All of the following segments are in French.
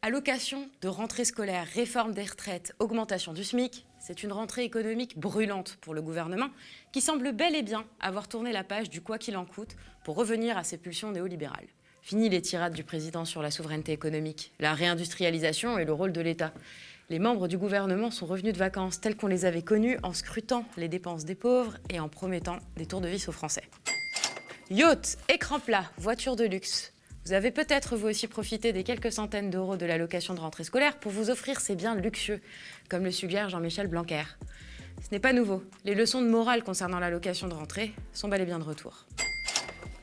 Allocation de rentrée scolaire, réforme des retraites, augmentation du SMIC, c'est une rentrée économique brûlante pour le gouvernement qui semble bel et bien avoir tourné la page du quoi qu'il en coûte pour revenir à ses pulsions néolibérales. Fini les tirades du président sur la souveraineté économique, la réindustrialisation et le rôle de l'État. Les membres du gouvernement sont revenus de vacances tels qu'on les avait connus en scrutant les dépenses des pauvres et en promettant des tours de vis aux Français. Yacht, écran plat, voiture de luxe. Vous avez peut-être vous aussi profité des quelques centaines d'euros de l'allocation de rentrée scolaire pour vous offrir ces biens luxueux, comme le suggère Jean-Michel Blanquer. Ce n'est pas nouveau. Les leçons de morale concernant l'allocation de rentrée sont bel et bien de retour.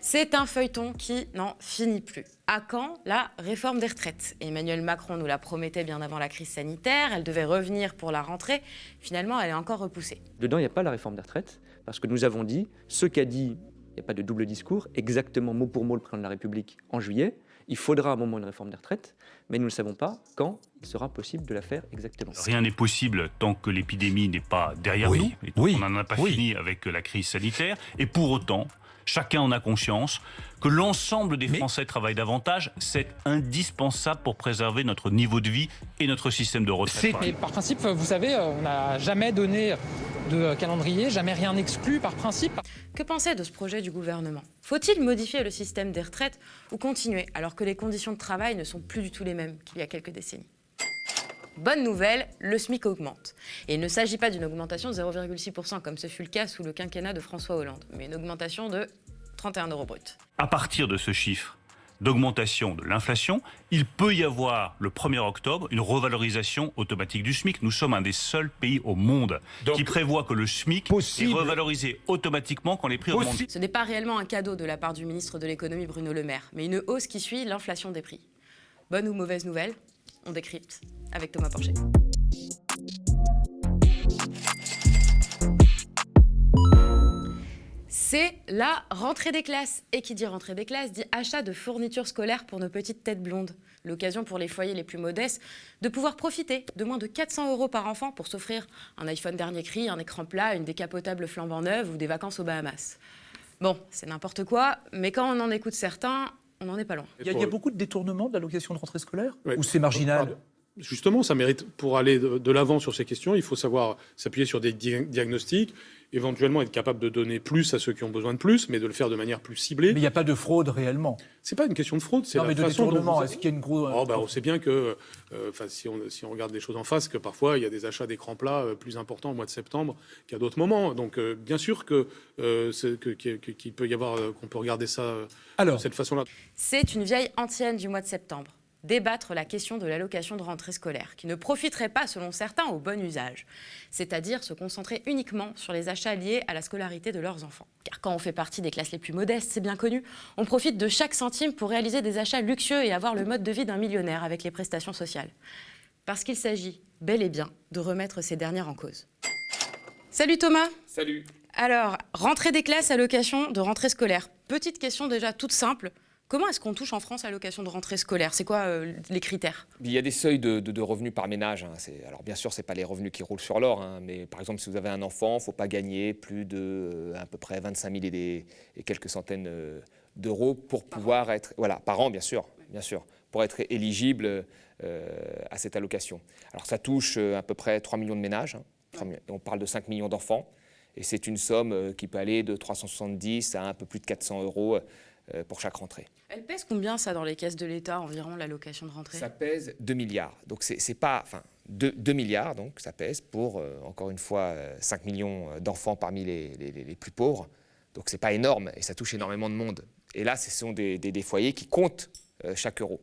C'est un feuilleton qui n'en finit plus. À quand la réforme des retraites? Emmanuel Macron nous la promettait bien avant la crise sanitaire, elle devait revenir pour la rentrée. Finalement, elle est encore repoussée. Dedans, il n'y a pas la réforme des retraites, parce que nous avons dit, ce qu'a dit, il n'y a pas de double discours, exactement mot pour mot le président de la République en juillet, il faudra à un moment une réforme des retraites, mais nous ne savons pas quand il sera possible de la faire exactement. Rien n'est possible tant que l'épidémie n'est pas derrière nous, et tant qu'on n'en a pas fini avec la crise sanitaire, et pour autant, chacun en a conscience que l'ensemble des Français travaillent davantage. C'est indispensable pour préserver notre niveau de vie et notre système de retraite. Mais par principe, vous savez, on n'a jamais donné de calendrier, jamais rien exclu par principe. Que penser de ce projet du gouvernement? Faut-il modifier le système des retraites ou continuer alors que les conditions de travail ne sont plus du tout les mêmes qu'il y a quelques décennies? Bonne nouvelle, le SMIC augmente. Et il ne s'agit pas d'une augmentation de 0,6% comme ce fut le cas sous le quinquennat de François Hollande, mais une augmentation de 31 € brut. À partir de ce chiffre d'augmentation de l'inflation, il peut y avoir le 1er octobre une revalorisation automatique du SMIC. Nous sommes un des seuls pays au monde qui prévoit que le SMIC est revalorisé automatiquement quand les prix augmentent. Ce n'est pas réellement un cadeau de la part du ministre de l'économie Bruno Le Maire, mais une hausse qui suit l'inflation des prix. Bonne ou mauvaise nouvelle? On décrypte avec Thomas Porcher. C'est la rentrée des classes. Et qui dit rentrée des classes dit achat de fournitures scolaires pour nos petites têtes blondes. L'occasion pour les foyers les plus modestes de pouvoir profiter de moins de 400 € par enfant pour s'offrir un iPhone dernier cri, un écran plat, une décapotable flambant neuve ou des vacances aux Bahamas. Bon, c'est n'importe quoi, mais quand on en écoute certains, on n'en est pas loin. Il y a beaucoup de détournements de l'allocation de rentrée scolaire ou c'est marginal? Justement, ça mérite, pour aller de l'avant sur ces questions, il faut savoir s'appuyer sur des diagnostics, éventuellement être capable de donner plus à ceux qui ont besoin de plus, mais de le faire de manière plus ciblée. Mais il n'y a pas de fraude réellement. C'est pas une question de fraude, c'est non, la mais de façon détournement. dont Est-ce qu'il y a une grosse... on sait bien que, si on regarde les choses en face, que parfois il y a des achats d'écrans plats plus importants au mois de septembre qu'à d'autres moments. Donc bien sûr qu'il peut y avoir, qu'on peut regarder ça de cette façon-là. C'est une vieille antienne du mois de septembre. Débattre la question de l'allocation de rentrée scolaire, qui ne profiterait pas, selon certains, au bon usage, c'est-à-dire se concentrer uniquement sur les achats liés à la scolarité de leurs enfants. Car quand on fait partie des classes les plus modestes, c'est bien connu, on profite de chaque centime pour réaliser des achats luxueux et avoir le mode de vie d'un millionnaire avec les prestations sociales. Parce qu'il s'agit, bel et bien, de remettre ces dernières en cause. Salut Thomas. Salut. Alors, rentrée des classes, allocation de rentrée scolaire. Petite question déjà toute simple. Comment est-ce qu'on touche en France à l'allocation de rentrée scolaire? C'est quoi les critères? Il y a des seuils de revenus par ménage. Alors bien sûr, ce n'est pas les revenus qui roulent sur l'or, mais par exemple, si vous avez un enfant, il ne faut pas gagner plus de à peu près 25 000 et quelques centaines d'euros pour pouvoir être... Voilà, par an, bien sûr, pour être éligible à cette allocation. Alors ça touche à peu près 3 millions de ménages. On parle de 5 millions d'enfants. Et c'est une somme qui peut aller de 370 à un peu plus de 400 € pour chaque rentrée. Elle pèse combien, ça, dans les caisses de l'État, environ, l'allocation de rentrée? Ça pèse 2 milliards. Donc, c'est pas... Enfin, 2 milliards, donc, ça pèse pour, encore une fois, 5 millions d'enfants parmi les plus pauvres. Donc, c'est pas énorme et ça touche énormément de monde. Et là, ce sont des foyers qui comptent chaque euro.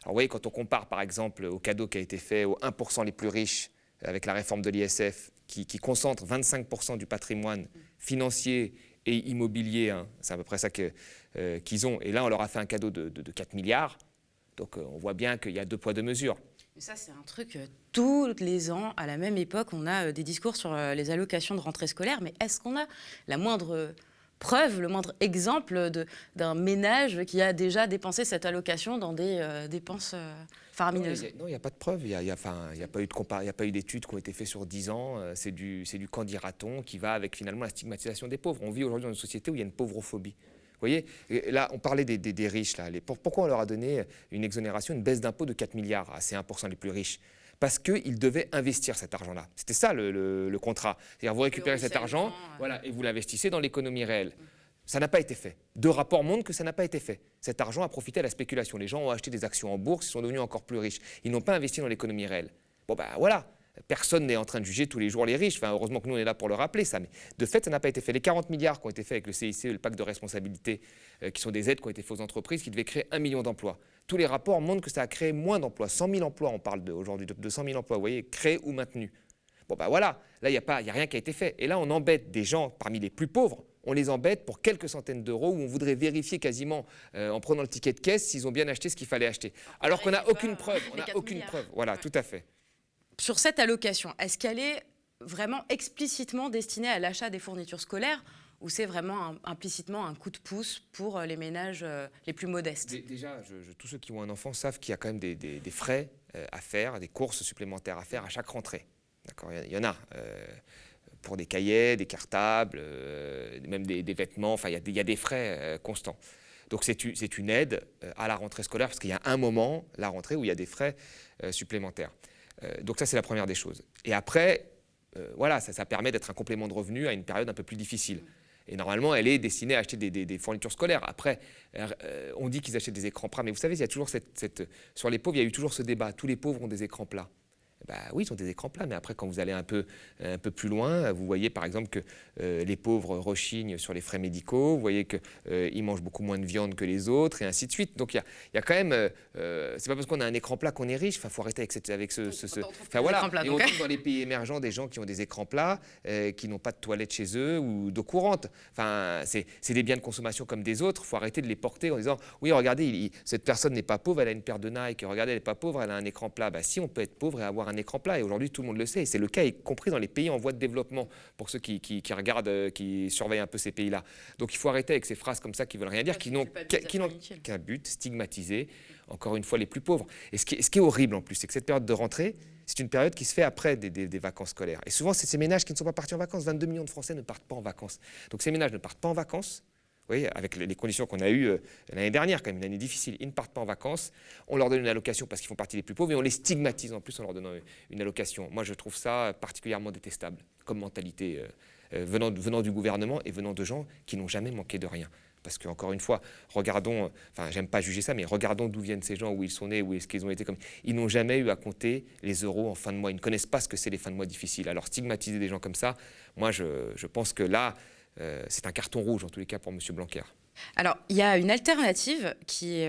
Alors, vous voyez, quand on compare, par exemple, au cadeau qui a été fait aux 1% les plus riches avec la réforme de l'ISF, qui concentre 25% du patrimoine financier et immobilier, c'est à peu près ça qu'ils ont. Et là, on leur a fait un cadeau de 4 milliards. Donc, on voit bien qu'il y a 2 poids, 2 mesures. Mais ça, c'est un truc, tous les ans, à la même époque, on a des discours sur les allocations de rentrée scolaire. Mais est-ce qu'on a la moindre preuve, le moindre exemple d'un ménage qui a déjà dépensé cette allocation dans des dépenses faramineuses? Non, il n'y a pas de preuve. Il n'y a pas eu d'études qui ont été faites sur 10 ans. C'est du qu'en dira-t-on qui va avec finalement la stigmatisation des pauvres. On vit aujourd'hui dans une société où il y a une pauvrophobie. Vous voyez, là, on parlait des riches. Là. Pourquoi on leur a donné une exonération, une baisse d'impôt de 4 milliards à ces 1% les plus riches? Parce qu'ils devaient investir cet argent-là. C'était ça le contrat. C'est-à-dire vous récupérez cet argent voilà, et vous l'investissez dans l'économie réelle. Ça n'a pas été fait. 2 rapports montrent que ça n'a pas été fait. Cet argent a profité à la spéculation. Les gens ont acheté des actions en bourse, ils sont devenus encore plus riches. Ils n'ont pas investi dans l'économie réelle. Bon ben voilà, personne n'est en train de juger tous les jours les riches. Enfin, heureusement que nous on est là pour le rappeler ça. Mais de fait, ça n'a pas été fait. Les 40 milliards qui ont été faits avec le CICE, le pacte de responsabilité, qui sont des aides qui ont été faites aux entreprises, qui devaient créer 1 million d'emplois. Tous les rapports montrent que ça a créé moins d'emplois. 100 000 emplois, on parle aujourd'hui de 100 000 emplois, vous voyez, créés ou maintenus. Bon ben voilà, là il n'y a rien qui a été fait. Et là on embête des gens parmi les plus pauvres. On les embête pour quelques centaines d'euros où on voudrait vérifier quasiment en prenant le ticket de caisse s'ils ont bien acheté ce qu'il fallait acheter. Alors qu'on n'a aucune preuve. On n'a aucune preuve. Voilà, tout à fait. Sur cette allocation, est-ce qu'elle est vraiment explicitement destinée à l'achat des fournitures scolaires ou c'est vraiment implicitement un coup de pouce pour les ménages les plus modestes? Déjà, tous ceux qui ont un enfant savent qu'il y a quand même des frais à faire, des courses supplémentaires à faire à chaque rentrée. D'accord, il y en a. Pour des cahiers, des cartables, même des vêtements, enfin il y a des frais constants. Donc c'est une aide à la rentrée scolaire parce qu'il y a un moment, la rentrée, où il y a des frais supplémentaires. Donc ça c'est la première des choses. Et après, voilà, ça permet d'être un complément de revenu à une période un peu plus difficile. Et normalement, elle est destinée à acheter des fournitures scolaires. Après, on dit qu'ils achètent des écrans plats, mais vous savez, il y a toujours sur les pauvres, il y a eu toujours ce débat. Tous les pauvres ont des écrans plats. Bah oui, ils ont des écrans plats, mais après, quand vous allez un peu plus loin, vous voyez par exemple que les pauvres rechignent sur les frais médicaux, vous voyez qu'ils mangent beaucoup moins de viande que les autres, et ainsi de suite. Donc il y a quand même, c'est pas parce qu'on a un écran plat qu'on est riche, il faut arrêter avec ce enfin voilà, et on trouve dans les pays émergents des gens qui ont des écrans plats, qui n'ont pas de toilettes chez eux ou d'eau courante. Enfin, c'est des biens de consommation comme des autres, il faut arrêter de les porter en disant, oui, regardez, cette personne n'est pas pauvre, elle a une paire de Nike, regardez, elle n'est pas pauvre, elle a un écran plat. Bah si, on peut être pauvre et avoir un écran plat, et aujourd'hui tout le monde le sait, et c'est le cas, y compris dans les pays en voie de développement, pour ceux qui regardent, qui surveillent un peu ces pays-là. Donc il faut arrêter avec ces phrases comme ça qui veulent rien dire, qui n'ont qu'un but, stigmatiser, encore une fois, les plus pauvres. Et ce qui est horrible en plus, c'est que cette période de rentrée, c'est une période qui se fait après des vacances scolaires. Et souvent, c'est ces ménages qui ne sont pas partis en vacances. 22 millions de Français ne partent pas en vacances. Donc ces ménages ne partent pas en vacances. Vous voyez, avec les conditions qu'on a eues l'année dernière, quand même une année difficile, ils ne partent pas en vacances, on leur donne une allocation parce qu'ils font partie des plus pauvres et on les stigmatise en plus en leur donnant une allocation. Moi, je trouve ça particulièrement détestable comme mentalité venant du gouvernement et venant de gens qui n'ont jamais manqué de rien. Parce qu'encore une fois, regardons, enfin j'aime pas juger ça, mais regardons d'où viennent ces gens, où ils sont nés, où est-ce qu'ils ont été comme... Ils n'ont jamais eu à compter les euros en fin de mois, ils ne connaissent pas ce que c'est les fins de mois difficiles. Alors stigmatiser des gens comme ça, moi je pense que là, c'est un carton rouge en tous les cas pour M. Blanquer. Alors, il y a une alternative qui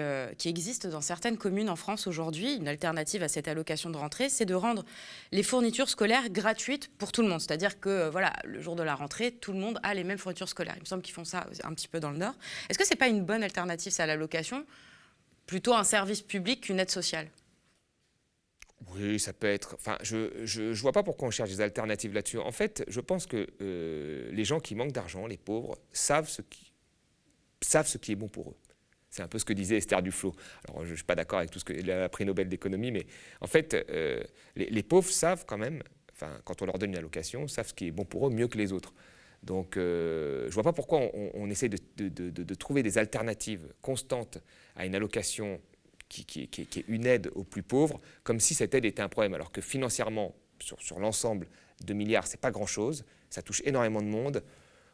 existe dans certaines communes en France aujourd'hui, une alternative à cette allocation de rentrée, c'est de rendre les fournitures scolaires gratuites pour tout le monde. C'est-à-dire que voilà, le jour de la rentrée, tout le monde a les mêmes fournitures scolaires. Il me semble qu'ils font ça un petit peu dans le Nord. Est-ce que ce n'est pas une bonne alternative, ça, à l'allocation? Plutôt un service public qu'une aide sociale? Oui, ça peut être... Enfin, je vois pas pourquoi on cherche des alternatives là-dessus. En fait, je pense que les gens qui manquent d'argent, les pauvres, savent ce qui est bon pour eux. C'est un peu ce que disait Esther Duflo. Alors, je ne suis pas d'accord avec tout ce que le prix Nobel d'économie, mais en fait, les pauvres savent quand même, enfin, quand on leur donne une allocation, savent ce qui est bon pour eux mieux que les autres. Donc, je ne vois pas pourquoi on essaie de trouver des alternatives constantes à une allocation qui est une aide aux plus pauvres, comme si cette aide était un problème, alors que financièrement, sur l'ensemble, 2 milliards, ce n'est pas grand-chose, ça touche énormément de monde.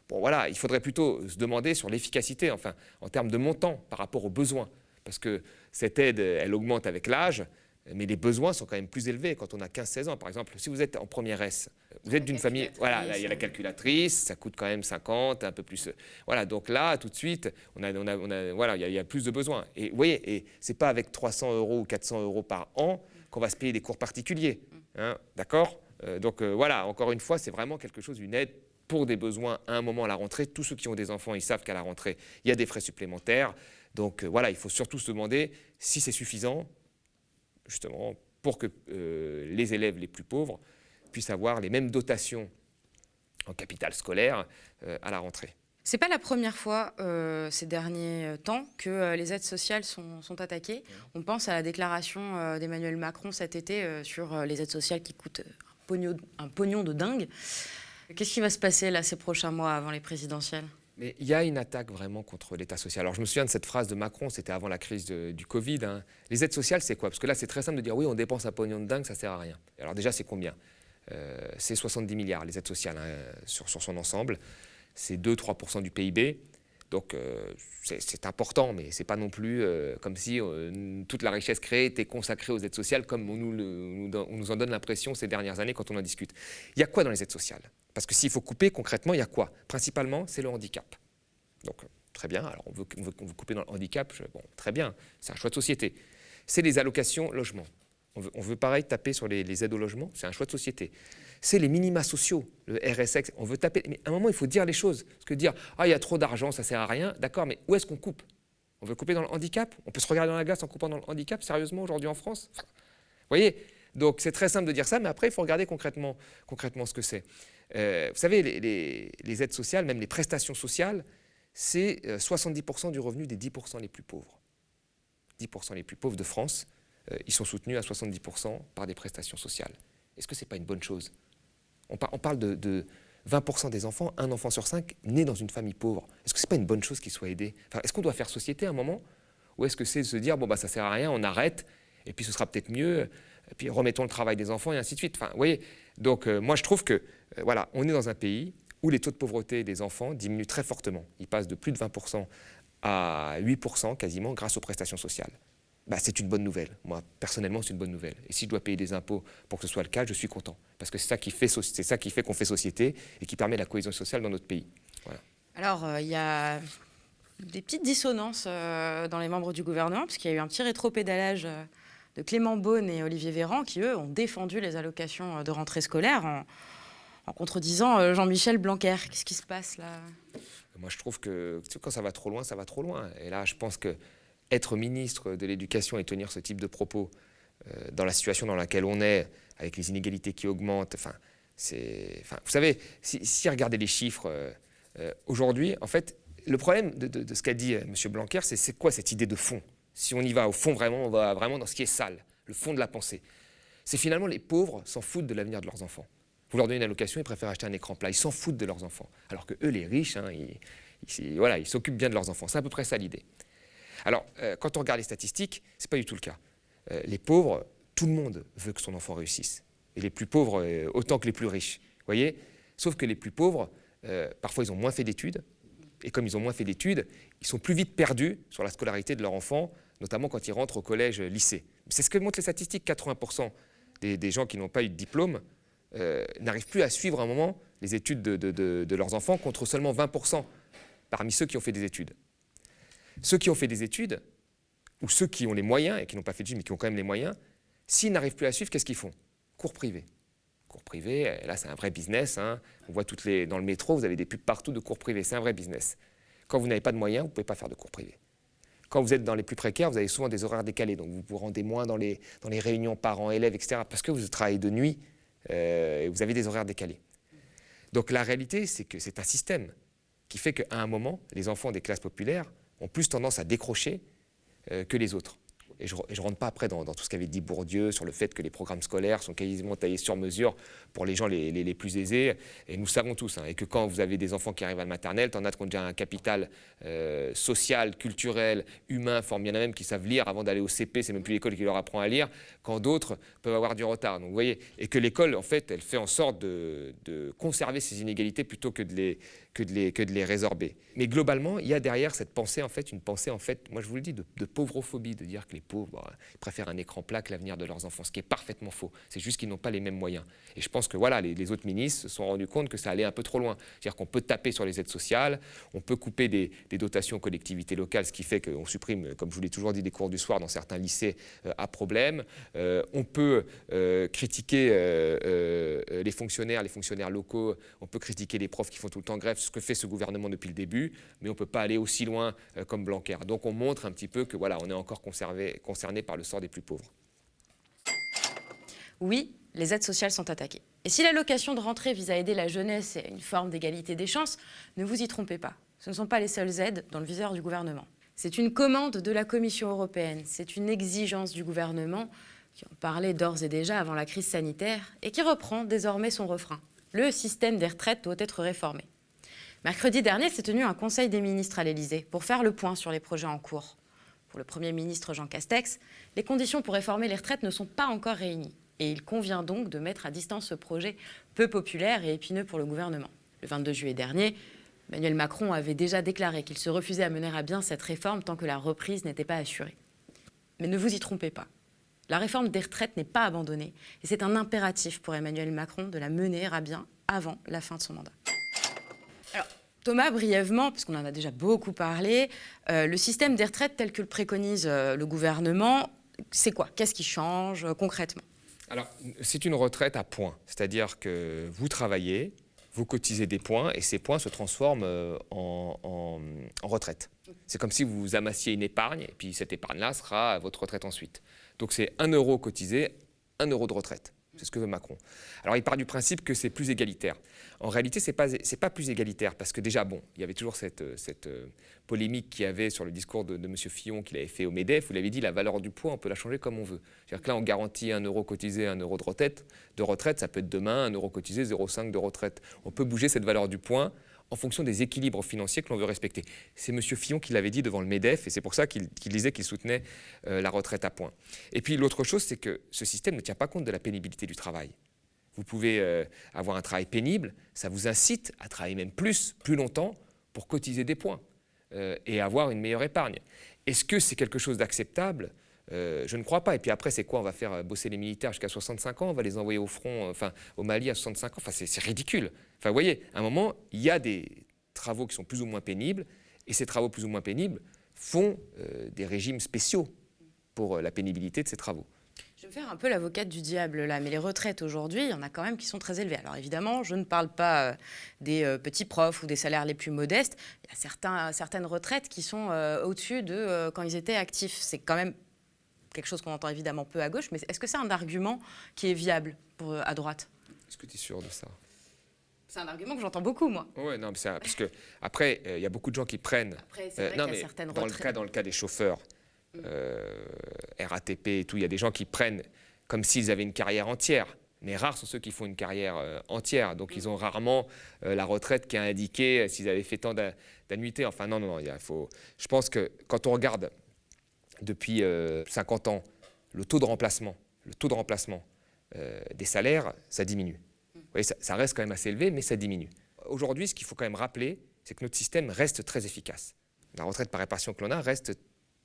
Bon voilà, il faudrait plutôt se demander sur l'efficacité, enfin, en termes de montant par rapport aux besoins, parce que cette aide, elle augmente avec l'âge, mais les besoins sont quand même plus élevés quand on a 15-16 ans. Par exemple, si vous êtes en première S, vous êtes d'une famille, voilà, là, il y a la calculatrice, ça coûte quand même 50, un peu plus. Voilà, donc là, tout de suite, voilà, il y a plus de besoins. Et vous voyez, et c'est pas avec 300 € ou 400 € par an qu'on va se payer des cours particuliers, hein, d'accord? Donc voilà, encore une fois, c'est vraiment quelque chose, une aide pour des besoins à un moment à la rentrée. Tous ceux qui ont des enfants, ils savent qu'à la rentrée, il y a des frais supplémentaires. Donc voilà, il faut surtout se demander si c'est suffisant, justement, pour que les élèves les plus pauvres puissent avoir les mêmes dotations en capital scolaire à la rentrée. Ce n'est pas la première fois ces derniers temps que les aides sociales sont attaquées. On pense à la déclaration d'Emmanuel Macron cet été sur les aides sociales qui coûtent un pognon de dingue. Qu'est-ce qui va se passer là ces prochains mois avant les présidentielles ? Mais il y a une attaque vraiment contre l'État social. Alors je me souviens de cette phrase de Macron, c'était avant la crise du Covid. Hein. Les aides sociales, c'est quoi? Parce que là, c'est très simple de dire oui, on dépense un pognon de dingue, ça sert à rien. Alors déjà, c'est combien? C'est 70 milliards, les aides sociales, hein, sur son ensemble. C'est 2-3% du PIB. Donc c'est important, mais c'est pas non plus comme si toute la richesse créée était consacrée aux aides sociales, comme on nous en donne l'impression ces dernières années quand on en discute. Il y a quoi dans les aides sociales? Parce que s'il faut couper concrètement, il y a quoi? Principalement, c'est le handicap. Donc très bien, alors on veut couper dans le handicap, bon, très bien, c'est un choix de société. C'est les allocations logement. On veut pareil taper sur les aides au logement, c'est un choix de société. C'est les minima sociaux, le RSX, on veut taper. Mais à un moment, il faut dire les choses. Parce que dire, il y a trop d'argent, ça ne sert à rien, d'accord, mais où est-ce qu'on coupe? On veut couper dans le handicap? On peut se regarder dans la glace en coupant dans le handicap, sérieusement, aujourd'hui en France? Vous voyez? Donc c'est très simple de dire ça, mais après, il faut regarder concrètement ce que c'est. Vous savez, les aides sociales, même les prestations sociales, c'est 70% du revenu des 10% les plus pauvres. 10% les plus pauvres de France, ils sont soutenus à 70% par des prestations sociales. Est-ce que ce n'est pas une bonne chose? On parle de 20% des enfants, un enfant sur 5 nés dans une famille pauvre. Est-ce que ce n'est pas une bonne chose qu'ils soient aidés? Est-ce qu'on doit faire société à un moment? Ou est-ce que c'est de se dire, ça ne sert à rien, on arrête, et puis ce sera peut-être mieux, et puis remettons le travail des enfants, et ainsi de suite. Vous voyez, donc moi je trouve que, voilà, on est dans un pays où les taux de pauvreté des enfants diminuent très fortement. Ils passent de plus de 20% à 8% quasiment grâce aux prestations sociales. C'est une bonne nouvelle. Moi, personnellement, c'est une bonne nouvelle. Et si je dois payer des impôts pour que ce soit le cas, je suis content. Parce que c'est ça qui fait qu'on fait société et qui permet la cohésion sociale dans notre pays. Voilà. Alors, il y a des petites dissonances dans les membres du gouvernement, puisqu'il y a eu un petit rétropédalage de Clément Beaune et Olivier Véran, qui, eux, ont défendu les allocations de rentrée scolaire en contredisant Jean-Michel Blanquer. Qu'est-ce qui se passe là? Moi, je trouve que quand ça va trop loin, ça va trop loin. Et là, je pense que être ministre de l'Éducation et tenir ce type de propos dans la situation dans laquelle on est, avec les inégalités qui augmentent, vous savez, si regardez les chiffres, aujourd'hui, en fait, le problème de ce qu'a dit M. Blanquer, c'est quoi cette idée de fond? Si on y va au fond vraiment, on va vraiment dans ce qui est sale, le fond de la pensée. C'est finalement les pauvres s'en foutent de l'avenir de leurs enfants. Vous leur donnez une allocation, ils préfèrent acheter un écran plat, ils s'en foutent de leurs enfants. Alors que eux, les riches, ils s'occupent bien de leurs enfants. C'est à peu près ça l'idée. Alors, quand on regarde les statistiques, ce n'est pas du tout le cas. Les pauvres, tout le monde veut que son enfant réussisse. Et les plus pauvres, autant que les plus riches. Vous voyez? Sauf que les plus pauvres, parfois, ils ont moins fait d'études. Et comme ils ont moins fait d'études, ils sont plus vite perdus sur la scolarité de leur enfant, notamment quand ils rentrent au collège, lycée. C'est ce que montrent les statistiques. 80% des gens qui n'ont pas eu de diplôme n'arrivent plus à suivre à un moment les études de leurs enfants, contre seulement 20% parmi ceux qui ont fait des études. Ceux qui ont fait des études, ou ceux qui ont les moyens, et qui n'ont pas fait d'études, mais qui ont quand même les moyens, s'ils n'arrivent plus à suivre, qu'est-ce qu'ils font? Cours privés. Cours privés, là c'est un vrai business. Hein. On voit dans le métro, vous avez des pubs partout de cours privés, c'est un vrai business. Quand vous n'avez pas de moyens, vous ne pouvez pas faire de cours privés. Quand vous êtes dans les plus précaires, vous avez souvent des horaires décalés, donc vous vous rendez moins dans les réunions parents-élèves, etc., parce que vous travaillez de nuit et vous avez des horaires décalés. Donc la réalité, c'est que c'est un système qui fait qu'à un moment, les enfants des classes populaires ont plus tendance à décrocher que les autres. Et je ne rentre pas après dans tout ce qu'avait dit Bourdieu sur le fait que les programmes scolaires sont quasiment taillés sur mesure pour les gens les plus aisés. Et nous savons tous, et que quand vous avez des enfants qui arrivent à la maternelle, t'en as qui ont déjà un capital social, culturel, humain, fort bien même, qui savent lire avant d'aller au CP, c'est même plus l'école qui leur apprend à lire, quand d'autres peuvent avoir du retard. Donc vous voyez, et que l'école, en fait, elle fait en sorte de conserver ces inégalités plutôt que de les résorber. Mais globalement, il y a derrière cette pensée, une pensée, moi je vous le dis, de pauvrophobie, de dire que les pauvres ils préfèrent un écran plat que l'avenir de leurs enfants, ce qui est parfaitement faux. C'est juste qu'ils n'ont pas les mêmes moyens. Et je pense que les autres ministres se sont rendus compte que ça allait un peu trop loin. C'est-à-dire qu'on peut taper sur les aides sociales, on peut couper des dotations aux collectivités locales, ce qui fait qu'on supprime, comme je vous l'ai toujours dit, des cours du soir dans certains lycées à problème. On peut critiquer les fonctionnaires locaux, on peut critiquer les profs qui font tout le temps grève, ce que fait ce gouvernement depuis le début, mais on ne peut pas aller aussi loin comme Blanquer. Donc on montre un petit peu que on est encore concerné par le sort des plus pauvres. Oui, les aides sociales sont attaquées. Et si l'allocation de rentrée vise à aider la jeunesse et une forme d'égalité des chances, ne vous y trompez pas. Ce ne sont pas les seules aides dans le viseur du gouvernement. C'est une commande de la Commission européenne, c'est une exigence du gouvernement qui en parlait d'ores et déjà avant la crise sanitaire et qui reprend désormais son refrain. Le système des retraites doit être réformé. Mercredi dernier s'est tenu un conseil des ministres à l'Élysée pour faire le point sur les projets en cours. Pour le Premier ministre Jean Castex, les conditions pour réformer les retraites ne sont pas encore réunies. Et il convient donc de mettre à distance ce projet peu populaire et épineux pour le gouvernement. Le 22 juillet dernier, Emmanuel Macron avait déjà déclaré qu'il se refusait à mener à bien cette réforme tant que la reprise n'était pas assurée. Mais ne vous y trompez pas. La réforme des retraites n'est pas abandonnée et c'est un impératif pour Emmanuel Macron de la mener à bien avant la fin de son mandat. Alors, Thomas, brièvement, puisqu'on en a déjà beaucoup parlé, le système des retraites tel que le préconise le gouvernement, c'est quoi? Qu'est-ce qui change concrètement? Alors, c'est une retraite à points, c'est-à-dire que vous travaillez, vous cotisez des points et ces points se transforment en retraite. C'est comme si vous amassiez une épargne et puis cette épargne-là sera votre retraite ensuite. Donc c'est 1 euro cotisé, 1 euro de retraite. C'est ce que veut Macron. Alors il part du principe que c'est plus égalitaire. En réalité, c'est pas plus égalitaire parce que déjà, bon, il y avait toujours cette polémique qu'il y avait sur le discours de M. Fillon qu'il avait fait au MEDEF. Vous l'avez dit, la valeur du poids, on peut la changer comme on veut. C'est-à-dire que là, on garantit 1 euro cotisé, 1 euro de retraite. Ça peut être demain 1 euro cotisé, 0,5 de retraite. On peut bouger cette valeur du point en fonction des équilibres financiers que l'on veut respecter. C'est M. Fillon qui l'avait dit devant le MEDEF et c'est pour ça qu'il disait qu'il soutenait la retraite à points. Et puis l'autre chose, c'est que ce système ne tient pas compte de la pénibilité du travail. Vous pouvez avoir un travail pénible, ça vous incite à travailler même plus longtemps pour cotiser des points et avoir une meilleure épargne. Est-ce que c'est quelque chose d'acceptable ? Je ne crois pas. Et puis après, c'est quoi? On va faire bosser les militaires jusqu'à 65 ans, on va les envoyer au front, au Mali à 65 ans. Enfin, c'est ridicule. Enfin, vous voyez, à un moment, il y a des travaux qui sont plus ou moins pénibles, et ces travaux plus ou moins pénibles font des régimes spéciaux pour la pénibilité de ces travaux. Je vais me faire un peu l'avocate du diable là, mais les retraites aujourd'hui, il y en a quand même qui sont très élevées. Alors évidemment, je ne parle pas des petits profs ou des salaires les plus modestes. Il y a certaines retraites qui sont au-dessus de quand ils étaient actifs. C'est quand même quelque chose qu'on entend évidemment peu à gauche, mais est-ce que c'est un argument qui est viable à droite? Est-ce que tu es sûr de ça? C'est un argument que j'entons beaucoup, moi. Oui, non, parce que après, il y a beaucoup de gens qui prennent. Après, c'est vrai qu'il y a certaines retraites. Dans le cas des chauffeurs, RATP et tout, il y a des gens qui prennent comme s'ils avaient une carrière entière. Mais rares sont ceux qui font une carrière entière. Donc, ils ont rarement la retraite qui est indiquée s'ils avaient fait tant d'annuités. Enfin, non, je pense que quand on regarde depuis 50 ans le taux de remplacement des salaires, ça diminue. Vous voyez, ça reste quand même assez élevé, mais ça diminue. Aujourd'hui, ce qu'il faut quand même rappeler, c'est que notre système reste très efficace. La retraite par répartition que l'on a reste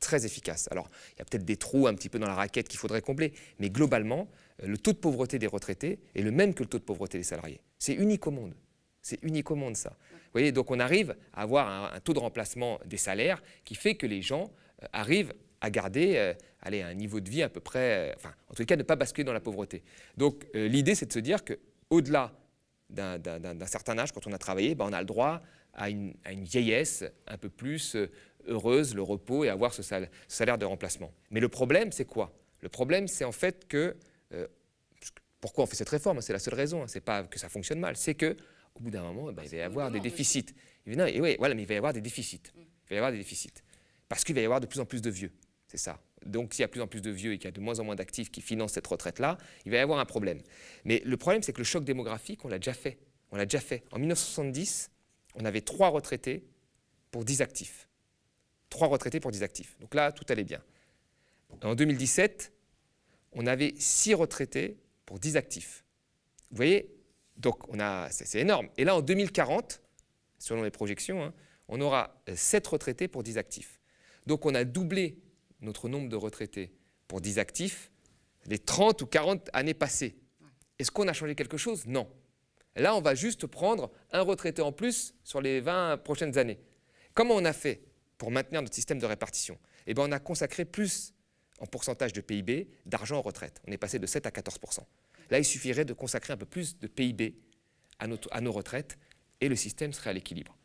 très efficace. Alors, il y a peut-être des trous un petit peu dans la raquette qu'il faudrait combler, mais globalement, le taux de pauvreté des retraités est le même que le taux de pauvreté des salariés. C'est unique au monde. C'est unique au monde, ça. Vous voyez, donc on arrive à avoir un taux de remplacement des salaires qui fait que les gens arrivent à garder un niveau de vie à peu près, en tout cas ne pas basculer dans la pauvreté. Donc l'idée c'est de se dire qu'au-delà d'un certain âge, quand on a travaillé, on a le droit à une vieillesse un peu plus heureuse, le repos et avoir ce salaire de remplacement. Mais le problème c'est quoi? Le problème c'est en fait que, pourquoi on fait cette réforme? C'est la seule raison, c'est pas que ça fonctionne mal, c'est qu'au bout d'un moment, il va y avoir des déficits. Mais il va y avoir des déficits. Il va y avoir des déficits. Parce qu'il va y avoir de plus en plus de vieux. C'est ça. Donc, s'il y a de plus en plus de vieux et qu'il y a de moins en moins d'actifs qui financent cette retraite-là, il va y avoir un problème. Mais le problème, c'est que le choc démographique, on l'a déjà fait. En 1970, on avait 3 retraités pour 10 actifs. 3 retraités pour 10 actifs. Donc là, tout allait bien. En 2017, on avait 6 retraités pour 10 actifs. Vous voyez? Donc, c'est énorme. Et là, en 2040, selon les projections, on aura 7 retraités pour 10 actifs. Donc, on a doublé notre nombre de retraités pour 10 actifs les 30 ou 40 années passées. Est-ce qu'on a changé quelque chose? Non. Là, on va juste prendre un retraité en plus sur les 20 prochaines années. Comment on a fait pour maintenir notre système de répartition? On a consacré plus en pourcentage de PIB d'argent en retraite. On est passé de 7 à 14%. Là, il suffirait de consacrer un peu plus de PIB à nos retraites et le système serait à l'équilibre.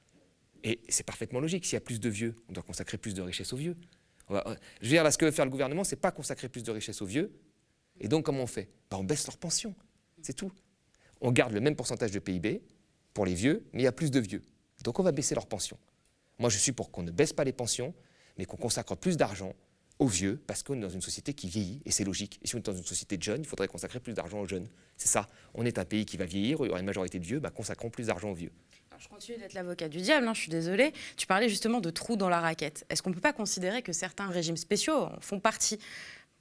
Et c'est parfaitement logique. S'il y a plus de vieux, on doit consacrer plus de richesse aux vieux. Je veux dire, là, ce que veut faire le gouvernement, ce n'est pas consacrer plus de richesse aux vieux. Et donc, comment on fait? On baisse leur pension. C'est tout. On garde le même pourcentage de PIB pour les vieux, mais il y a plus de vieux. Donc, on va baisser leur pension. Moi, je suis pour qu'on ne baisse pas les pensions, mais qu'on consacre plus d'argent aux vieux, parce qu'on est dans une société qui vieillit, et c'est logique. Et si on est dans une société de jeunes, il faudrait consacrer plus d'argent aux jeunes. C'est ça. On est un pays qui va vieillir, il y aura une majorité de vieux, consacrons plus d'argent aux vieux. Alors, je continue d'être l'avocat du diable, je suis désolée. Tu parlais justement de trous dans la raquette. Est-ce qu'on ne peut pas considérer que certains régimes spéciaux en font partie?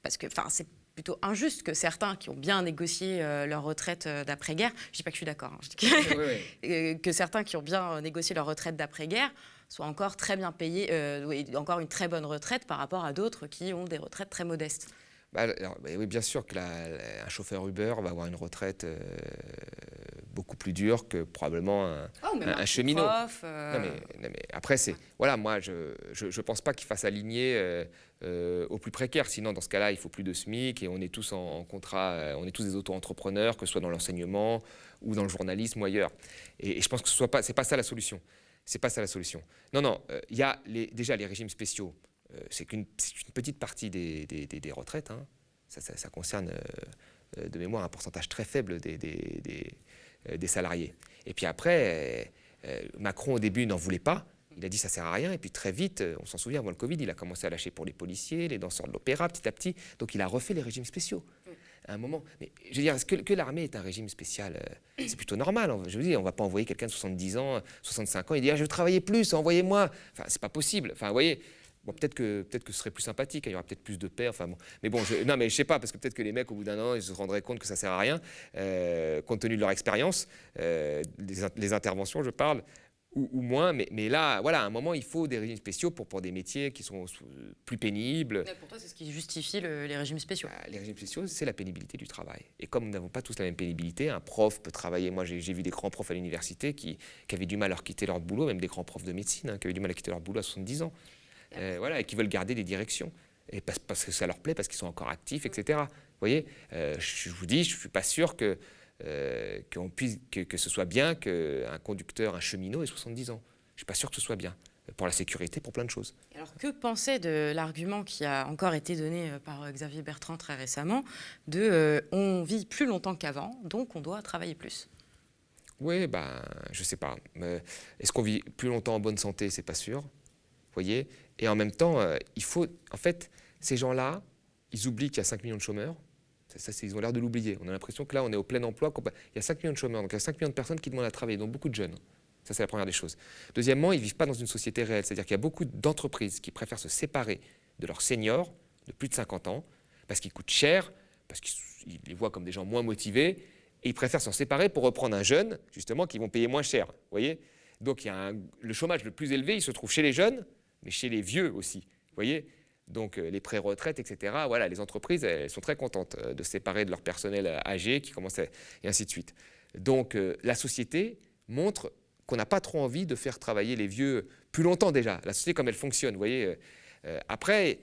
Parce que c'est plutôt injuste que certains qui ont bien négocié leur retraite d'après-guerre, je ne dis pas que je suis d'accord, je dis que certains qui ont bien négocié leur retraite d'après-guerre soient encore très bien payés, encore une très bonne retraite par rapport à d'autres qui ont des retraites très modestes. Oui, bien sûr que un chauffeur Uber va avoir une retraite beaucoup plus dure que probablement un cheminot. Prof, non, mais après, moi, je pense pas qu'il fasse aligner aux plus précaires. Sinon, dans ce cas-là, il faut plus de SMIC et on est tous en contrat, on est tous des auto-entrepreneurs, que ce soit dans l'enseignement ou dans le journalisme ou ailleurs. Et je pense que c'est pas ça la solution. C'est pas ça la solution. Non, il y a déjà les régimes spéciaux. C'est une petite partie des retraites. Hein. Ça concerne de mémoire un pourcentage très faible des salariés. Et puis après, Macron au début n'en voulait pas. Il a dit ça sert à rien. Et puis très vite, on s'en souvient, avant le Covid, il a commencé à lâcher pour les policiers, les danseurs de l'opéra, petit à petit. Donc il a refait les régimes spéciaux. À un moment, mais je veux dire, est-ce que l'armée est un régime spécial? C'est plutôt normal. Je veux dire, on ne va pas envoyer quelqu'un de 70 ans, 65 ans, et dire je veux travailler plus, envoyez-moi. Enfin, c'est pas possible. Enfin, vous voyez. Bon, peut-être que ce serait plus sympathique, il y aura peut-être plus de paix. Enfin bon, mais bon, je sais pas, parce que peut-être que les mecs au bout d'un an, ils se rendraient compte que ça sert à rien, compte tenu de leur expérience, les interventions, je parle, ou moins. Mais là, voilà, à un moment, il faut des régimes spéciaux pour des métiers qui sont plus pénibles. Pour toi, c'est ce qui justifie les régimes spéciaux. Les régimes spéciaux, c'est la pénibilité du travail. Et comme nous n'avons pas tous la même pénibilité, un prof peut travailler. Moi, j'ai vu des grands profs à l'université qui avaient du mal à quitter leur boulot, même des grands profs de médecine qui avaient du mal à quitter leur boulot à 70 ans. Et qui veulent garder des directions, et parce que ça leur plaît, parce qu'ils sont encore actifs, etc. Vous voyez, je vous dis, je ne suis pas sûr que ce soit bien qu'un conducteur, un cheminot ait 70 ans. Je ne suis pas sûr que ce soit bien, pour la sécurité, pour plein de choses. Alors, que penser de l'argument qui a encore été donné par Xavier Bertrand très récemment, on vit plus longtemps qu'avant, donc on doit travailler plus? Oui, je ne sais pas. Est-ce qu'on vit plus longtemps en bonne santé? C'est pas sûr. Vous voyez, et en même temps, il faut... En fait, ces gens-là, ils oublient qu'il y a 5 millions de chômeurs. Ils ont l'air de l'oublier. On a l'impression que là, on est au plein emploi. Il y a 5 millions de chômeurs, donc il y a 5 millions de personnes qui demandent à travailler, donc beaucoup de jeunes. Ça, c'est la première des choses. Deuxièmement, ils ne vivent pas dans une société réelle. C'est-à-dire qu'il y a beaucoup d'entreprises qui préfèrent se séparer de leurs seniors de plus de 50 ans, parce qu'ils coûtent cher, parce qu'ils les voient comme des gens moins motivés, et ils préfèrent s'en séparer pour reprendre un jeune, justement, qui vont payer moins cher. Vous voyez, donc le chômage le plus élevé, il se trouve chez les jeunes, mais chez les vieux aussi, vous voyez. Donc les pré-retraites, etc. Voilà, les entreprises, elles sont très contentes de se séparer de leur personnel âgé qui commence et ainsi de suite. Donc la société montre qu'on n'a pas trop envie de faire travailler les vieux plus longtemps déjà. La société comme elle fonctionne, vous voyez. Après,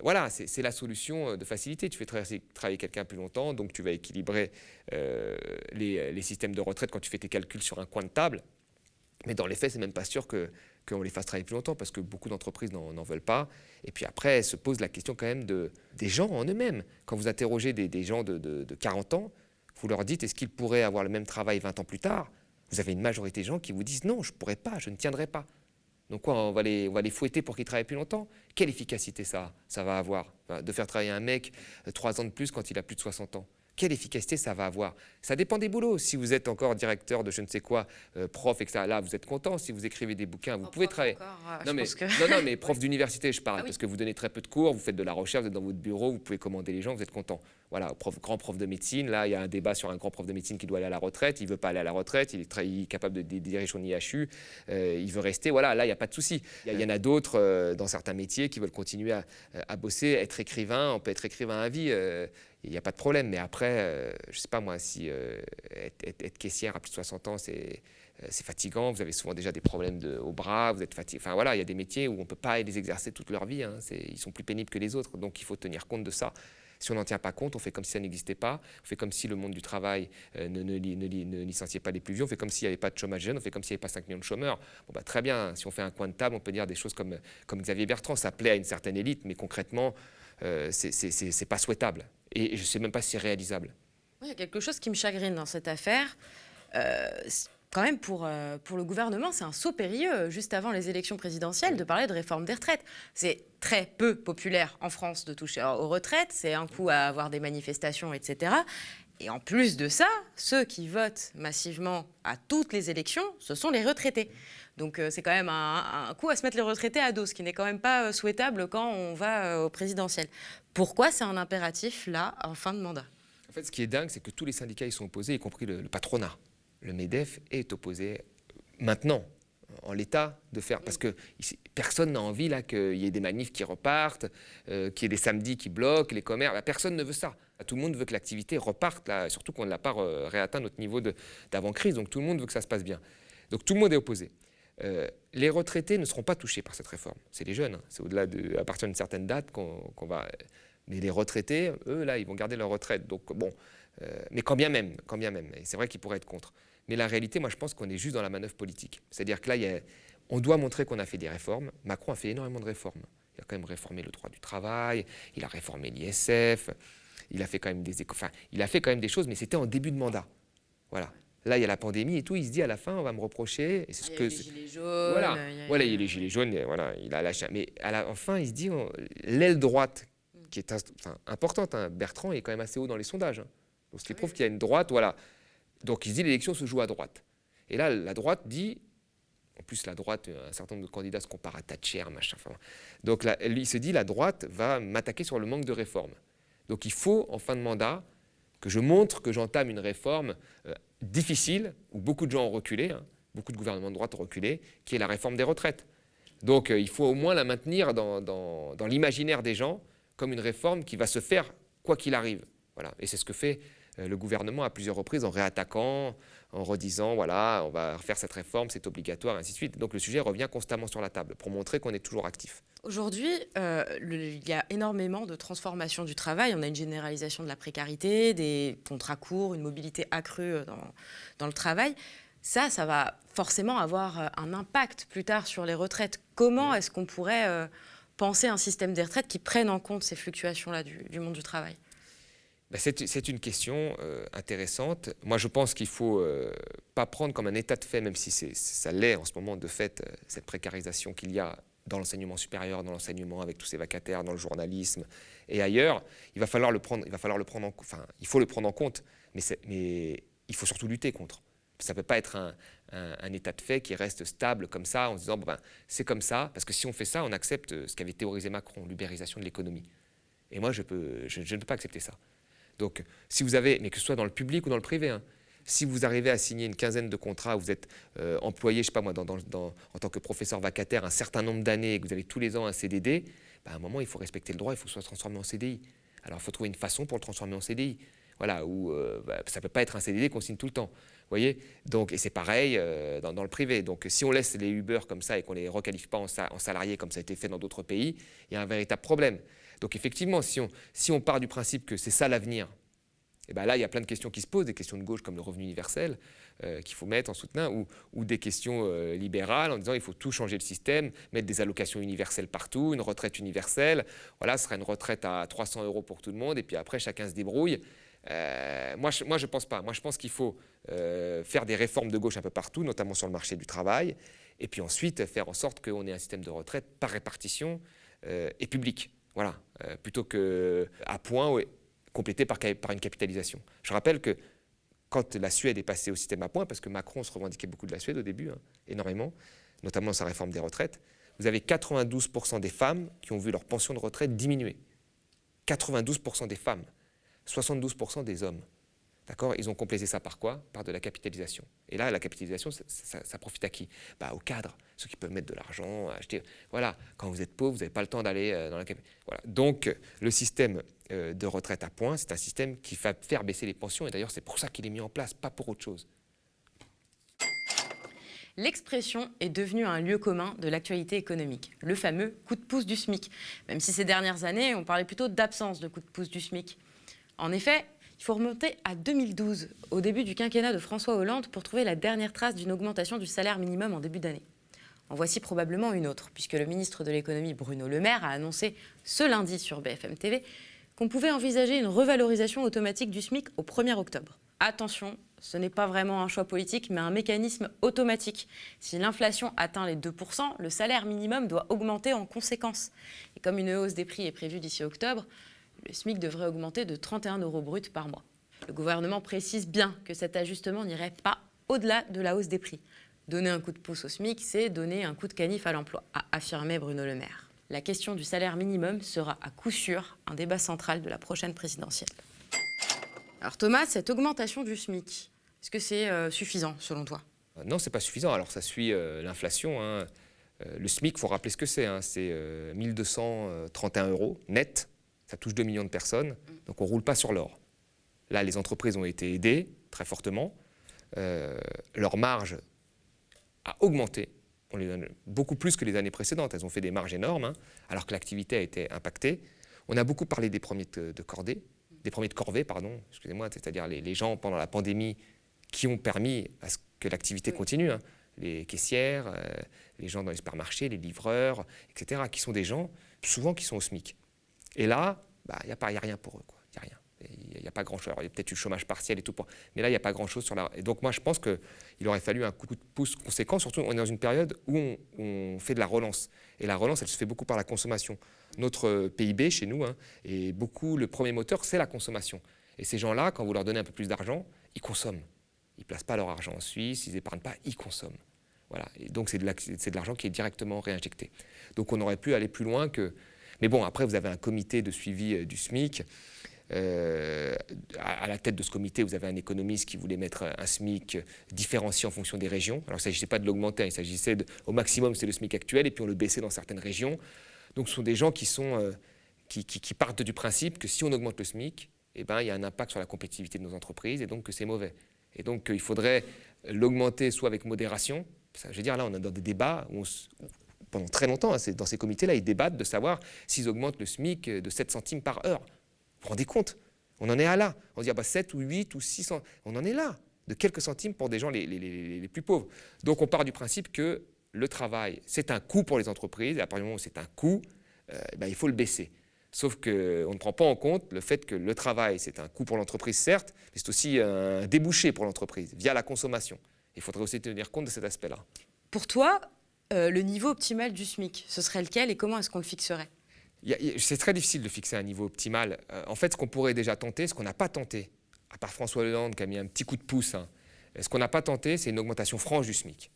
voilà, c'est la solution de facilité. Tu fais travailler quelqu'un plus longtemps, donc tu vas équilibrer les systèmes de retraite quand tu fais tes calculs sur un coin de table. Mais dans les faits, c'est même pas sûr qu'on les fasse travailler plus longtemps parce que beaucoup d'entreprises n'en veulent pas. Et puis après, se pose la question quand même des gens en eux-mêmes. Quand vous interrogez des gens de 40 ans, vous leur dites est-ce qu'ils pourraient avoir le même travail 20 ans plus tard? Vous avez une majorité de gens qui vous disent non, je ne pourrais pas, je ne tiendrai pas. Donc quoi, on va les fouetter pour qu'ils travaillent plus longtemps? Quelle efficacité ça va avoir de faire travailler un mec 3 ans de plus quand il a plus de 60 ans? Quelle efficacité ça va avoir? Ça dépend des boulots. Si vous êtes encore directeur de je ne sais quoi, prof, etc., là, vous êtes content. Si vous écrivez des bouquins, vous pouvez travailler. Non, mais prof d'université, je parle, parce que vous donnez très peu de cours, vous faites de la recherche, vous êtes dans votre bureau, vous pouvez commander les gens, vous êtes content. Voilà, grand prof de médecine, là, il y a un débat sur un grand prof de médecine qui doit aller à la retraite. Il ne veut pas aller à la retraite, il est capable de diriger son IHU, il veut rester. Voilà, là, il n'y a pas de souci. Il y en a d'autres dans certains métiers qui veulent continuer à bosser, être écrivain. On peut être écrivain à vie. Il n'y a pas de problème, mais après, je ne sais pas moi, si être caissière à plus de 60 ans, c'est fatigant, vous avez souvent déjà des problèmes au bras, vous êtes fatigué. Enfin voilà, il y a des métiers où on ne peut pas les exercer toute leur vie, hein. Ils sont plus pénibles que les autres, donc il faut tenir compte de ça. Si on n'en tient pas compte, on fait comme si ça n'existait pas, on fait comme si le monde du travail ne licenciait pas les plus vieux, on fait comme s'il n'y avait pas de chômage jeune, on fait comme s'il n'y avait pas 5 millions de chômeurs. Bon, très bien, si on fait un coin de table, on peut dire des choses comme Xavier Bertrand, ça plaît à une certaine élite, mais concrètement, c'est pas souhaitable. Et je ne sais même pas si c'est réalisable. Il y a quelque chose qui me chagrine dans cette affaire. quand même, pour le gouvernement, c'est un saut périlleux, juste avant les élections présidentielles, de parler de réforme des retraites. C'est très peu populaire en France de toucher aux retraites. C'est un coup à avoir des manifestations, etc. Et en plus de ça, ceux qui votent massivement à toutes les élections, ce sont les retraités. Donc c'est quand même un coup à se mettre les retraités à dos, ce qui n'est quand même pas souhaitable quand on va au présidentiel. Pourquoi c'est un impératif, là, en fin de mandat ? En fait, ce qui est dingue, c'est que tous les syndicats y sont opposés, y compris le patronat. Le MEDEF est opposé maintenant, en l'état, de faire... Parce que personne n'a envie là qu'il y ait des manifs qui repartent, qu'il y ait des samedis qui bloquent, les commerces. Là, personne ne veut ça. Tout le monde veut que l'activité reparte, là, surtout qu'on n'a pas réatteint notre niveau d'avant-crise. Donc tout le monde veut que ça se passe bien. Donc tout le monde est opposé. Les retraités ne seront pas touchés par cette réforme. C'est les jeunes. Hein. C'est au-delà à partir d'une certaine date qu'on va... Mais les retraités, eux, là, ils vont garder leur retraite. Donc bon... mais quand bien même. Et c'est vrai qu'ils pourraient être contre. Mais la réalité, moi, je pense qu'on est juste dans la manœuvre politique. C'est-à-dire que là, on doit montrer qu'on a fait des réformes. Macron a fait énormément de réformes. Il a quand même réformé le droit du travail, il a réformé l'ISF, il a fait quand même il a fait quand même des choses, mais c'était en début de mandat. Voilà. Là, il y a la pandémie et tout. Il se dit à la fin, on va me reprocher. Et c'est ce il y a eu les gilets jaunes. Voilà, il y a eu les gilets jaunes. Voilà, il a lâché. Mais enfin, il se dit, l'aile droite, qui est importante. Hein. Bertrand est quand même assez haut dans les sondages. Hein. Donc, ce qui prouve qu'il y a une droite, voilà. Donc il se dit l'élection se joue à droite. Et là, la droite dit, en plus la droite, un certain nombre de candidats se comparent à Thatcher, machin. Donc là, il se dit, la droite va m'attaquer sur le manque de réforme. Donc il faut, en fin de mandat, que je montre que j'entame une réforme difficile, où beaucoup de gens ont reculé, hein, beaucoup de gouvernements de droite ont reculé, qui est la réforme des retraites. Donc il faut au moins la maintenir dans l'imaginaire des gens comme une réforme qui va se faire quoi qu'il arrive. Voilà. Et c'est ce que fait le gouvernement à plusieurs reprises en réattaquant, en redisant, voilà, on va refaire cette réforme, c'est obligatoire, et ainsi de suite. Donc le sujet revient constamment sur la table pour montrer qu'on est toujours actif. Aujourd'hui, il y a énormément de transformations du travail. On a une généralisation de la précarité, des contrats courts, une mobilité accrue dans le travail. Ça va forcément avoir un impact plus tard sur les retraites. Comment est-ce qu'on pourrait penser un système des retraites qui prenne en compte ces fluctuations-là du monde du travail ? C'est une question intéressante. Moi, je pense qu'il ne faut pas prendre comme un état de fait, même si ça l'est en ce moment de fait, cette précarisation qu'il y a dans l'enseignement supérieur, dans l'enseignement avec tous ces vacataires, dans le journalisme et ailleurs. Il faut le prendre en compte, mais il faut surtout lutter contre. Ça ne peut pas être un état de fait qui reste stable comme ça, en se disant c'est comme ça, parce que si on fait ça, on accepte ce qu'avait théorisé Macron, l'ubérisation de l'économie. Et moi, je ne peux pas accepter ça. Donc, si vous avez, mais que ce soit dans le public ou dans le privé, hein, si vous arrivez à signer une quinzaine de contrats, vous êtes employé, je sais pas moi, en tant que professeur vacataire un certain nombre d'années et que vous avez tous les ans un CDD, à un moment, il faut respecter le droit, il faut que ce soit transformé en CDI. Alors, il faut trouver une façon pour le transformer en CDI. Voilà, où ça ne peut pas être un CDD qu'on signe tout le temps. Vous voyez ? Donc, et c'est pareil dans le privé. Donc, si on laisse les Uber comme ça et qu'on ne les requalifie pas en salariés comme ça a été fait dans d'autres pays, il y a un véritable problème. Donc effectivement, si on part du principe que c'est ça l'avenir, et là, il y a plein de questions qui se posent, des questions de gauche comme le revenu universel qu'il faut mettre en soutien, ou des questions libérales en disant il faut tout changer le système, mettre des allocations universelles partout, une retraite universelle. Voilà, ce sera une retraite à 300 € pour tout le monde, et puis après, chacun se débrouille. Moi, je ne pense pas. Moi, je pense qu'il faut faire des réformes de gauche un peu partout, notamment sur le marché du travail, et puis ensuite faire en sorte qu'on ait un système de retraite par répartition et public. Voilà, plutôt qu'à point, complété par une capitalisation. Je rappelle que quand la Suède est passée au système à points, parce que Macron se revendiquait beaucoup de la Suède au début, énormément, notamment dans sa réforme des retraites, vous avez 92% des femmes qui ont vu leur pension de retraite diminuer. 92% des femmes, 72% des hommes. D'accord ? Ils ont complété ça par quoi ? Par de la capitalisation. Et là, la capitalisation, ça profite à qui ? Aux cadres, ceux qui peuvent mettre de l'argent, acheter. Voilà, quand vous êtes pauvre, vous n'avez pas le temps d'aller dans la capitalisation. Voilà. Donc, le système de retraite à points, c'est un système qui va faire baisser les pensions. Et d'ailleurs, c'est pour ça qu'il est mis en place, pas pour autre chose. L'expression est devenue un lieu commun de l'actualité économique, le fameux coup de pouce du SMIC. Même si ces dernières années, on parlait plutôt d'absence de coup de pouce du SMIC. En effet, il faut remonter à 2012, au début du quinquennat de François Hollande, pour trouver la dernière trace d'une augmentation du salaire minimum en début d'année. En voici probablement une autre, puisque le ministre de l'économie Bruno Le Maire a annoncé ce lundi sur BFM TV qu'on pouvait envisager une revalorisation automatique du SMIC au 1er octobre. Attention, ce n'est pas vraiment un choix politique, mais un mécanisme automatique. Si l'inflation atteint les 2%, le salaire minimum doit augmenter en conséquence. Et comme une hausse des prix est prévue d'ici octobre, le SMIC devrait augmenter de 31 € brut par mois. Le gouvernement précise bien que cet ajustement n'irait pas au-delà de la hausse des prix. Donner un coup de pouce au SMIC, c'est donner un coup de canif à l'emploi, a affirmé Bruno Le Maire. La question du salaire minimum sera à coup sûr un débat central de la prochaine présidentielle. Alors Thomas, cette augmentation du SMIC, est-ce que c'est suffisant selon toi? Non, c'est pas suffisant. Alors ça suit l'inflation. Hein. Le SMIC, il faut rappeler ce que c'est. Hein. C'est 1 231 € net. Ça touche 2 millions de personnes. Donc on ne roule pas sur l'or. Là, les entreprises ont été aidées très fortement. Leur marge a augmenté. On les donne beaucoup plus que les années précédentes. Elles ont fait des marges énormes, hein, alors que l'activité a été impactée. On a beaucoup parlé des premiers de cordée. Des premiers de corvée, pardon, excusez-moi, c'est-à-dire les gens pendant la pandémie qui ont permis à ce que l'activité continue, hein, les caissières, les gens dans les supermarchés, les livreurs, etc., qui sont des gens, souvent, qui sont au SMIC. Et là, il n'y a rien pour eux, quoi. Il n'y a rien. Il n'y a pas grand-chose. Alors, il y a peut-être eu le chômage partiel et tout, mais là, il n'y a pas grand-chose sur la... Et donc, moi, je pense qu'il aurait fallu un coup de pouce conséquent, surtout on est dans une période où on fait de la relance. Et la relance, elle se fait beaucoup par la consommation. Notre PIB, chez nous, hein, et beaucoup, le premier moteur, c'est la consommation. Et ces gens-là, quand vous leur donnez un peu plus d'argent, ils consomment. Ils ne placent pas leur argent en Suisse, ils n'épargnent pas, ils consomment. Voilà. Et donc, c'est de l'argent qui est directement réinjecté. Donc, on aurait pu aller plus loin que... Mais bon, après, vous avez un comité de suivi du SMIC. À la tête de ce comité, vous avez un économiste qui voulait mettre un SMIC différencié en fonction des régions. Alors, il ne s'agissait pas de l'augmenter, il s'agissait au maximum, c'est le SMIC actuel, et puis on le baissait dans certaines régions. Donc, ce sont des gens qui partent du principe que si on augmente le SMIC, eh ben, il y a un impact sur la compétitivité de nos entreprises, et donc que c'est mauvais. Et donc, il faudrait l'augmenter soit avec modération. Je veux dire, là, on est dans des débats où pendant très longtemps, hein, dans ces comités-là, ils débattent de savoir s'ils augmentent le SMIC de 7 centimes par heure. Vous vous rendez compte? On en est à là. On dit 7 ou 8 ou 6, on en est là, de quelques centimes pour des gens les plus pauvres. Donc on part du principe que le travail, c'est un coût pour les entreprises, et à partir du moment où c'est un coût, il faut le baisser. Sauf qu'on ne prend pas en compte le fait que le travail, c'est un coût pour l'entreprise, certes, mais c'est aussi un débouché pour l'entreprise, via la consommation. Il faudrait aussi tenir compte de cet aspect-là. Pour toi, le niveau optimal du SMIC, ce serait lequel et comment est-ce qu'on le fixerait? C'est très difficile de fixer un niveau optimal. En fait, ce qu'on pourrait déjà tenter, ce qu'on n'a pas tenté, à part François Hollande qui a mis un petit coup de pouce, hein, ce qu'on n'a pas tenté, c'est une augmentation franche du SMIC.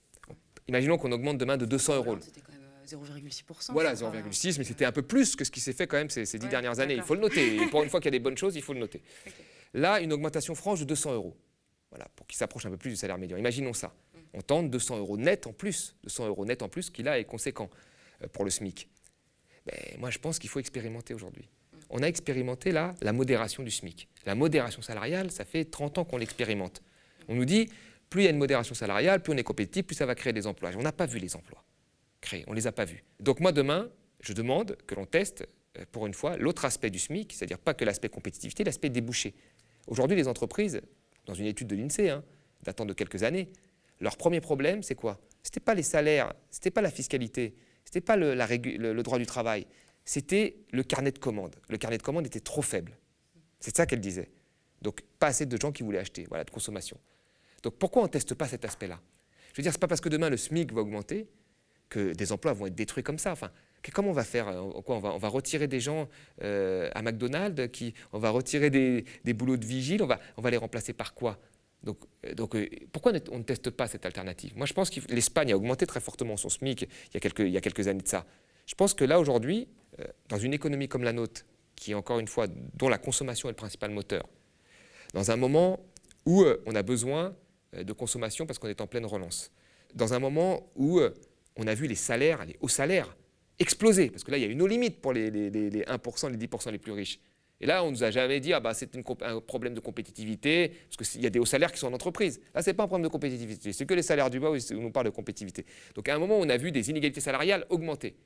Imaginons qu'on augmente demain de 200 €. C'était quand même 0,6%. Voilà, 0,6, mais c'était un peu plus que ce qui s'est fait quand même ces 10 dernières années. Il faut le noter. Et pour une fois qu'il y a des bonnes choses, il faut le noter. Okay. Là, une augmentation franche de 200 €. Voilà, pour qu'il s'approche un peu plus du salaire médian. Imaginons ça. On tente 200 € net en plus. 200 € net en plus, qui là est conséquent pour le SMIC. Moi, je pense qu'il faut expérimenter aujourd'hui. On a expérimenté là la modération du SMIC. La modération salariale, ça fait 30 ans qu'on l'expérimente. On nous dit, plus il y a une modération salariale, plus on est compétitif, plus ça va créer des emplois. On n'a pas vu les emplois créés, on ne les a pas vus. Donc moi, demain, je demande que l'on teste, pour une fois, l'autre aspect du SMIC, c'est-à-dire pas que l'aspect compétitivité, l'aspect débouché. Aujourd'hui, les entreprises, dans une étude de l'INSEE, datant de quelques années, leur premier problème, c'est quoi? Ce n'était pas les salaires, ce n'était pas la fiscalité, ce n'était pas le droit du travail, c'était le carnet de commandes. Le carnet de commandes était trop faible. C'est ça qu'elle disait. Donc, pas assez de gens qui voulaient acheter, voilà, de consommation. Donc, pourquoi on ne teste pas cet aspect-là? Je veux dire, ce n'est pas parce que demain le SMIC va augmenter que des emplois vont être détruits comme ça. Enfin, comment on va faire? On va retirer des gens à McDonald's, on va retirer des boulots de vigile, on va les remplacer par quoi? Donc, pourquoi on ne teste pas cette alternative? Moi, je pense que l'Espagne a augmenté très fortement son SMIC il y a quelques années de ça. Je pense que là, aujourd'hui, dans une économie comme la nôtre, qui est encore une fois, dont la consommation est le principal moteur, dans un moment où on a besoin de consommation parce qu'on est en pleine relance, dans un moment où on a vu les salaires, les hauts salaires, exploser, parce que là, il y a une limite pour les 1%, les 10% les plus riches. Et là, on ne nous a jamais dit c'est un problème de compétitivité, parce qu'il y a des hauts salaires qui sont en entreprise. Là, ce n'est pas un problème de compétitivité, c'est que les salaires du bas où on nous parle de compétitivité. Donc à un moment, on a vu des inégalités salariales augmenter.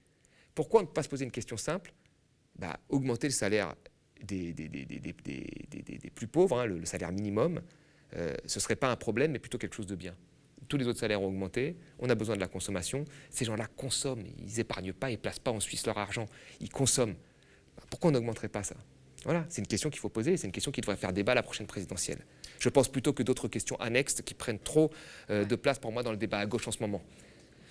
Pourquoi ne pas se poser une question simple? Augmenter le salaire des plus pauvres, le salaire minimum, ce ne serait pas un problème, mais plutôt quelque chose de bien. Tous les autres salaires ont augmenté, on a besoin de la consommation. Ces gens-là consomment, ils n'épargnent pas, ils ne placent pas en Suisse leur argent, ils consomment. Pourquoi on n'augmenterait pas ça? Voilà, c'est une question qu'il faut poser, c'est une question qui devrait faire débat à la prochaine présidentielle. Je pense plutôt que d'autres questions annexes qui prennent trop de place pour moi dans le débat à gauche en ce moment.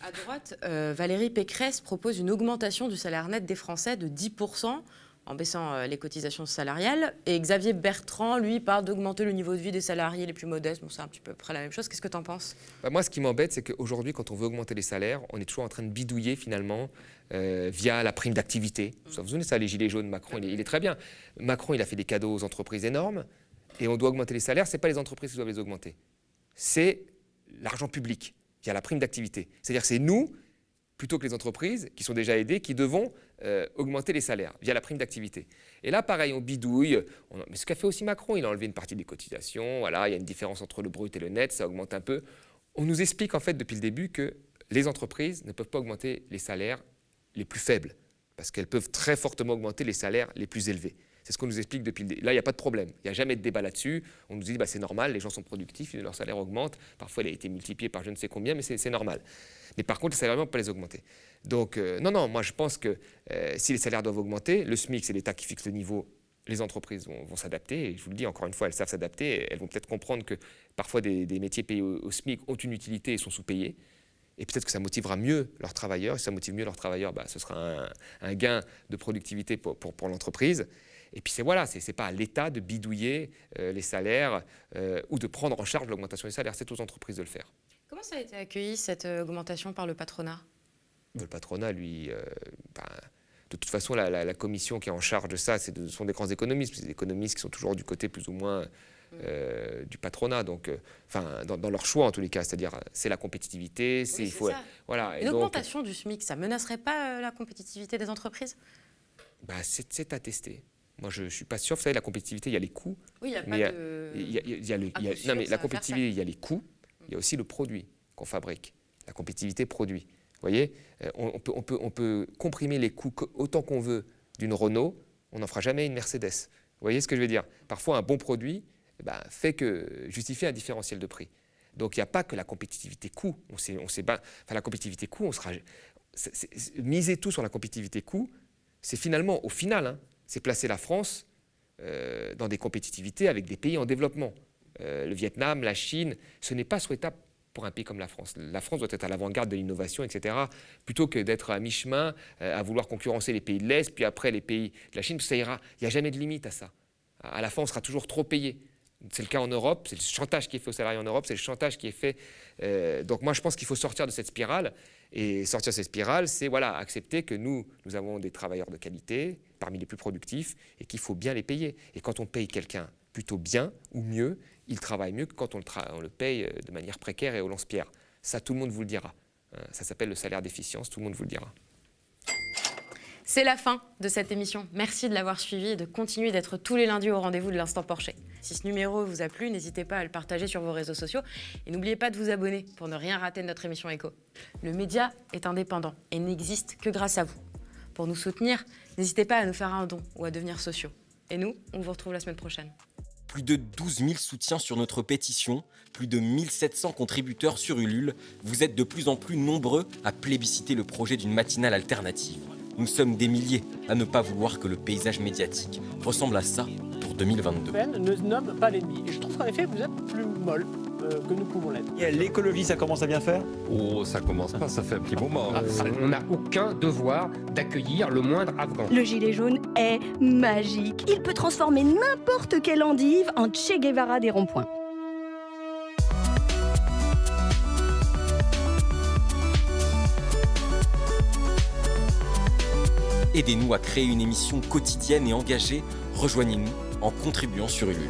À droite, Valérie Pécresse propose une augmentation du salaire net des Français de 10%, en baissant les cotisations salariales. Et Xavier Bertrand, lui, parle d'augmenter le niveau de vie des salariés les plus modestes. Bon, c'est un petit peu près la même chose. Qu'est-ce que tu en penses ? Moi, ce qui m'embête, c'est qu'aujourd'hui, quand on veut augmenter les salaires, on est toujours en train de bidouiller, finalement, via la prime d'activité. Vous vous souvenez de ça, les gilets jaunes, Macron, il est très bien. Macron, il a fait des cadeaux aux entreprises énormes, et on doit augmenter les salaires. Ce n'est pas les entreprises qui doivent les augmenter. C'est l'argent public, via la prime d'activité. C'est-à-dire que c'est nous, plutôt que les entreprises, qui sont déjà aidées, qui devons augmenter les salaires via la prime d'activité. Et là, pareil, on bidouille. Mais ce qu'a fait aussi Macron, il a enlevé une partie des cotisations. Voilà, il y a une différence entre le brut et le net, ça augmente un peu. On nous explique en fait depuis le début que les entreprises ne peuvent pas augmenter les salaires les plus faibles, parce qu'elles peuvent très fortement augmenter les salaires les plus élevés. C'est ce qu'on nous explique depuis le début. Là, il n'y a pas de problème. Il n'y a jamais de débat là-dessus. On nous dit c'est normal, les gens sont productifs, leur salaire augmente. Parfois, il a été multiplié par je ne sais combien, mais c'est normal. Mais par contre, les salaires, on ne peut pas les augmenter. Donc, non, moi, je pense que si les salaires doivent augmenter, le SMIC, c'est l'État qui fixe le niveau. Les entreprises vont s'adapter. Et je vous le dis, encore une fois, elles savent s'adapter. Elles vont peut-être comprendre que parfois, des métiers payés au SMIC ont une utilité et sont sous-payés. Et peut-être que ça motivera mieux leurs travailleurs. Si ça motive mieux leurs travailleurs, ce sera un gain de productivité pour l'entreprise. Et puis c'est pas à l'État de bidouiller les salaires ou de prendre en charge l'augmentation des salaires. C'est aux entreprises de le faire. Comment ça a été accueilli, cette augmentation, par le patronat ? Le patronat, lui, de toute façon, la commission qui est en charge de ça, ce sont des grands économistes. C'est des économistes qui sont toujours du côté plus ou moins du patronat, donc, dans leur choix en tous les cas. C'est-à-dire, c'est la compétitivité. Oui, voilà. Une augmentation du SMIC, ça ne menacerait pas la compétitivité des entreprises ? C'est à tester. Moi, je ne suis pas sûr. Vous savez, la compétitivité, il y a les coûts. Oui, il n'y a pas de... Non, mais la compétitivité, il y a les coûts. Il y a aussi le produit qu'on fabrique. La compétitivité produit. Vous voyez, on peut comprimer les coûts autant qu'on veut d'une Renault. On n'en fera jamais une Mercedes. Vous voyez ce que je veux dire ? Parfois, un bon produit justifie un différentiel de prix. Donc, il n'y a pas que la compétitivité coût. La compétitivité coût, miser tout sur la compétitivité coût, c'est finalement, au final, c'est placer la France dans des compétitivités avec des pays en développement. Le Vietnam, la Chine, ce n'est pas souhaitable pour un pays comme la France. La France doit être à l'avant-garde de l'innovation, etc., plutôt que d'être à mi-chemin, à vouloir concurrencer les pays de l'Est, puis après les pays de la Chine, ça ira. Il n'y a jamais de limite à ça. À la fin, on sera toujours trop payé. C'est le cas en Europe, c'est le chantage qui est fait aux salariés en Europe, c'est le chantage qui est fait. Donc moi, je pense qu'il faut sortir de cette spirale. Et sortir de cette spirale, c'est accepter que nous avons des travailleurs de qualité, parmi les plus productifs, et qu'il faut bien les payer. Et quand on paye quelqu'un plutôt bien ou mieux, il travaille mieux que quand on le paye de manière précaire et au lance-pierre. Ça, tout le monde vous le dira. Ça s'appelle le salaire d'efficience, tout le monde vous le dira. C'est la fin de cette émission. Merci de l'avoir suivi et de continuer d'être tous les lundis au rendez-vous de l'Instant Porcher. Si ce numéro vous a plu, n'hésitez pas à le partager sur vos réseaux sociaux et n'oubliez pas de vous abonner pour ne rien rater de notre émission Écho. Le média est indépendant et n'existe que grâce à vous. Pour nous soutenir, n'hésitez pas à nous faire un don ou à devenir sociaux. Et nous, on vous retrouve la semaine prochaine. Plus de 12 000 soutiens sur notre pétition, plus de 1700 contributeurs sur Ulule. Vous êtes de plus en plus nombreux à plébisciter le projet d'une matinale alternative. Nous sommes des milliers à ne pas vouloir que le paysage médiatique ressemble à ça pour 2022. Ne nomme pas l'ennemi. Et je trouve qu'en effet, vous êtes plus molle que nous pouvons l'être. L'écologie, ça commence à bien faire ? Oh, ça commence pas, ça fait un petit moment. On n'a aucun devoir d'accueillir le moindre Afghan. Le gilet jaune est magique. Il peut transformer n'importe quelle endive en Che Guevara des ronds-points. Aidez-nous à créer une émission quotidienne et engagée. Rejoignez-nous en contribuant sur Ulule.